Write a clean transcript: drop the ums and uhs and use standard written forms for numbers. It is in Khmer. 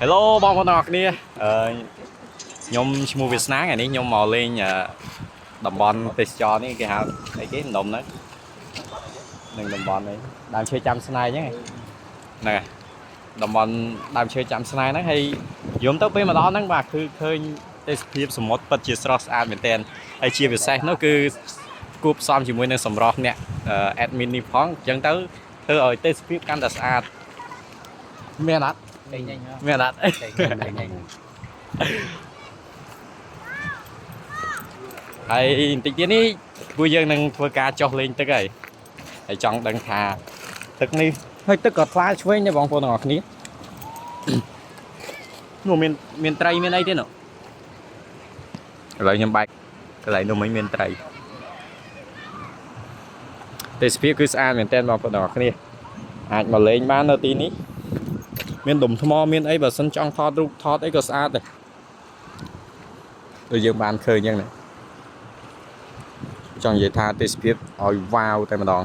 Hello បងប្អូនទាំងអស់គ្នាខ្ញុំឈ្មោះវាសនាថ្ងៃនេះខ្ញុំមកលេងតំបន់ទេសចរនេះគេហៅអីគេម្ដុំហ្នឹងនឹងតំបន់នេះដើមឈើចាំស្នែងហ្នឹងហើយតំបន់ដើមឈើចាំស្នែងហ្នឹងហើយយំទៅពេលមកដល់ហ្នឹងបាទគឺឃើញទេសភាពសមុទ្រពិតជាស្រស់ស្អាតមែនទែនហើយជាពិសេសនោះគឺគួបផ្សំជាមួយនឹងសម្រស់អ្នក admin នេះផងអញ្ចឹងទៅធ្វើឲ្យទេសភាពកាន់តែស្អាតមានអត់មានអត់ហើយបន្តិចទៀតនេះពួកយើងនឹងធ្វើការចុះលេងទឹកហើយចង់ដឹងថាទឹកនេះហើយទឹកក៏ថ្លាឆ្វេងដែរបងប្អូនទាំងអស់គ្នានោះមានត្រីមានអីទេនោះឥឡូវខ្ញុំបែកកន្លែងនោះមិនមានត្រីទេសភាពគឺស្អាតមែនទែនបងប្អូនទាំងអស់គ្នាអាចមកលេងបាននៅទីនេះមានដុំថ្មមានអីបើសិនចង់ថតរូបថតអីក៏ស្អាតដែរដូចយើងបានឃើញអញ្ចឹងណាចង់និយាយថាទេសភាពឲ្យវ៉ាវតែម្ដង